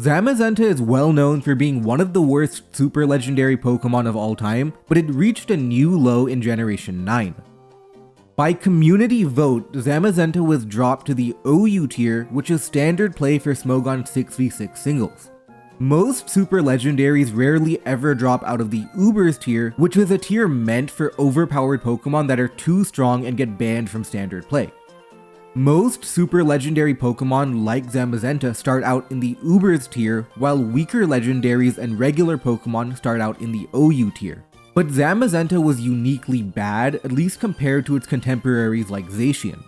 Zamazenta is well known for being one of the worst super legendary Pokemon of all time, but it reached a new low in Generation 9. By community vote, Zamazenta was dropped to the OU tier, which is standard play for Smogon 6v6 singles. Most super legendaries rarely ever drop out of the Ubers tier, which is a tier meant for overpowered Pokemon that are too strong and get banned from standard play. Most super legendary Pokemon like Zamazenta start out in the Ubers tier, while weaker legendaries and regular Pokemon start out in the OU tier. But Zamazenta was uniquely bad, at least compared to its contemporaries like Zacian.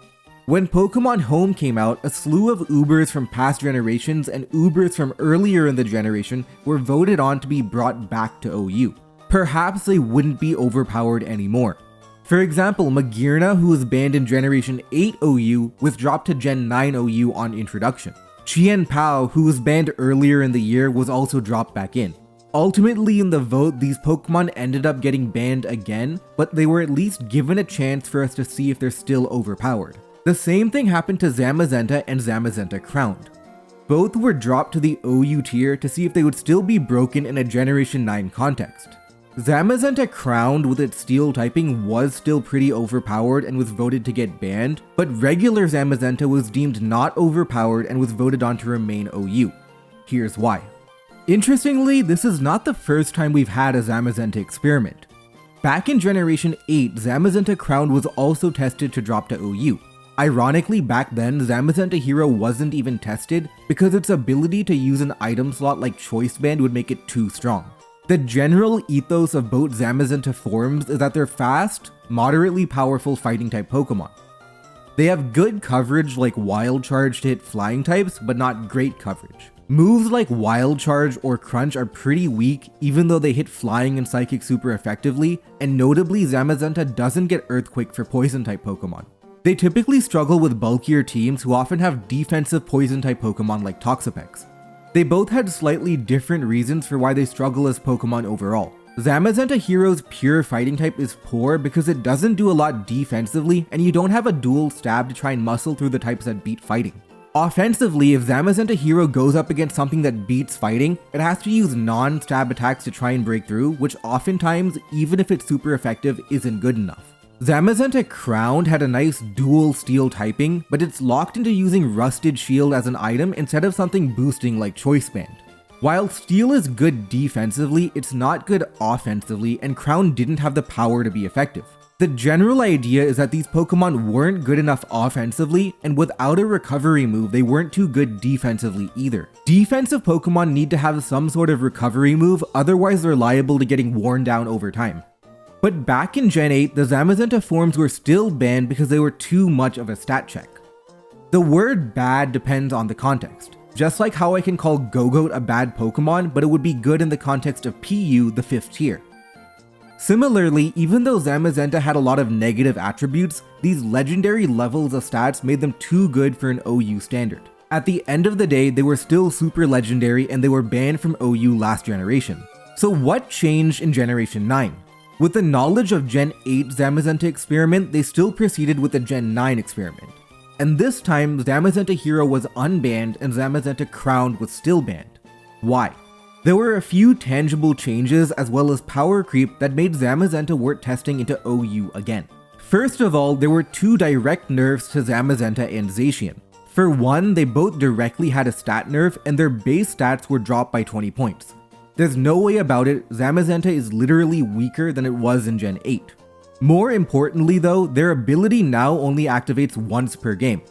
When Pokemon Home came out, a slew of Ubers from past generations and Ubers from earlier in the generation were voted on to be brought back to OU. Perhaps they wouldn't be overpowered anymore. For example, Magearna, who was banned in Generation 8 OU, was dropped to Gen 9 OU on introduction. Chien-Pao, who was banned earlier in the year, was also dropped back in. Ultimately in the vote, these Pokemon ended up getting banned again, but they were at least given a chance for us to see if they're still overpowered. The same thing happened to Zamazenta and Zamazenta Crowned. Both were dropped to the OU tier to see if they would still be broken in a Generation 9 context. Zamazenta Crowned with its steel typing was still pretty overpowered and was voted to get banned, but regular Zamazenta was deemed not overpowered and was voted on to remain OU. Here's why. Interestingly, this is not the first time we've had a Zamazenta experiment. Back in Generation 8, Zamazenta Crowned was also tested to drop to OU. Ironically, back then, Zamazenta Hero wasn't even tested because its ability to use an item slot like Choice Band would make it too strong. The general ethos of both Zamazenta forms is that they're fast, moderately powerful fighting type Pokemon. They have good coverage like Wild Charge to hit flying types, but not great coverage. Moves like Wild Charge or Crunch are pretty weak even though they hit flying and psychic super effectively, and notably Zamazenta doesn't get Earthquake for poison type Pokemon. They typically struggle with bulkier teams who often have defensive poison type Pokemon like Toxapex. They both had slightly different reasons for why they struggle as Pokemon overall. Zamazenta Hero's pure fighting type is poor because it doesn't do a lot defensively and you don't have a dual stab to try and muscle through the types that beat fighting. Offensively, if Zamazenta Hero goes up against something that beats fighting, it has to use non-stab attacks to try and break through, which oftentimes, even if it's super effective, isn't good enough. Zamazenta Crowned had a nice dual steel typing, but it's locked into using Rusted Shield as an item instead of something boosting like Choice Band. While steel is good defensively, it's not good offensively, and Crown didn't have the power to be effective. The general idea is that these Pokemon weren't good enough offensively, and without a recovery move, they weren't too good defensively either. Defensive Pokemon need to have some sort of recovery move, otherwise they're liable to getting worn down over time. But back in Gen 8, the Zamazenta forms were still banned because they were too much of a stat check. The word bad depends on the context. Just like how I can call Gogoat a bad Pokemon, but it would be good in the context of PU, the 5th tier. Similarly, even though Zamazenta had a lot of negative attributes, these legendary levels of stats made them too good for an OU standard. At the end of the day, they were still super legendary and they were banned from OU last generation. So what changed in Generation 9? With the knowledge of Gen 8 Zamazenta experiment, they still proceeded with the Gen 9 experiment. And this time, Zamazenta Hero was unbanned and Zamazenta Crowned was still banned. Why? There were a few tangible changes as well as power creep that made Zamazenta worth testing into OU again. First of all, there were two direct nerfs to Zamazenta and Zacian. For one, they both directly had a stat nerf and their base stats were dropped by 20 points. There's no way about it, Zamazenta is literally weaker than it was in Gen 8. More importantly though, their ability now only activates once per game.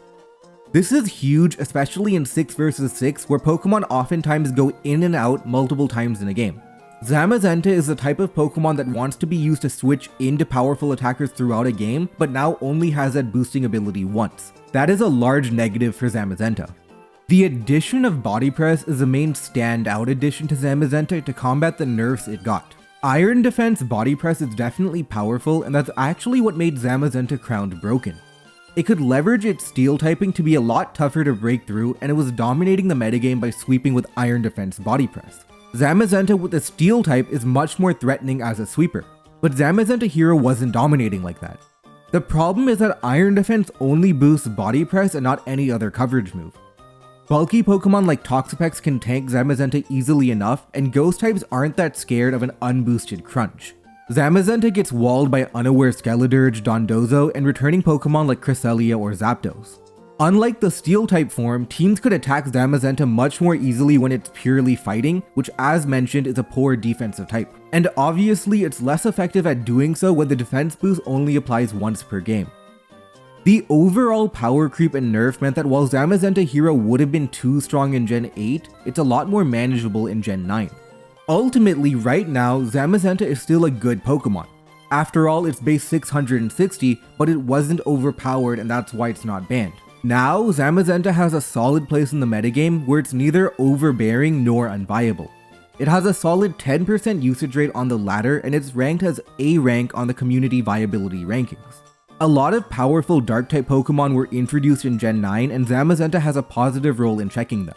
This is huge, especially in 6 vs 6 where Pokemon oftentimes go in and out multiple times in a game. Zamazenta is the type of Pokemon that wants to be used to switch into powerful attackers throughout a game, but now only has that boosting ability once. That is a large negative for Zamazenta. The addition of Body Press is the main standout addition to Zamazenta to combat the nerfs it got. Iron Defense Body Press is definitely powerful, and that's actually what made Zamazenta Crowned broken. It could leverage its steel typing to be a lot tougher to break through, and it was dominating the metagame by sweeping with Iron Defense Body Press. Zamazenta with a steel type is much more threatening as a sweeper, but Zamazenta Hero wasn't dominating like that. The problem is that Iron Defense only boosts Body Press and not any other coverage move. Bulky Pokemon like Toxapex can tank Zamazenta easily enough, and Ghost types aren't that scared of an unboosted Crunch. Zamazenta gets walled by unaware Skeledirge, Dondozo, and returning Pokemon like Cresselia or Zapdos. Unlike the Steel-type form, teams could attack Zamazenta much more easily when it's purely fighting, which as mentioned is a poor defensive type. And obviously it's less effective at doing so when the defense boost only applies once per game. The overall power creep and nerf meant that while Zamazenta Hero would have been too strong in Gen 8, it's a lot more manageable in Gen 9. Ultimately, right now, Zamazenta is still a good Pokemon. After all, it's base 660, but it wasn't overpowered and that's why it's not banned. Now, Zamazenta has a solid place in the metagame where it's neither overbearing nor unviable. It has a solid 10% usage rate on the ladder and it's ranked as A rank on the community viability rankings. A lot of powerful Dark-type Pokemon were introduced in Gen 9 and Zamazenta has a positive role in checking them.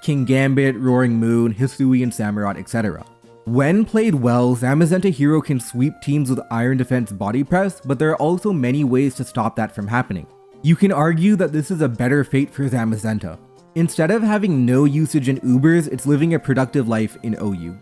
Kingambit, Roaring Moon, Hisui and Samurott, etc. When played well, Zamazenta Hero can sweep teams with Iron Defense Body Press, but there are also many ways to stop that from happening. You can argue that this is a better fate for Zamazenta. Instead of having no usage in Ubers, it's living a productive life in OU.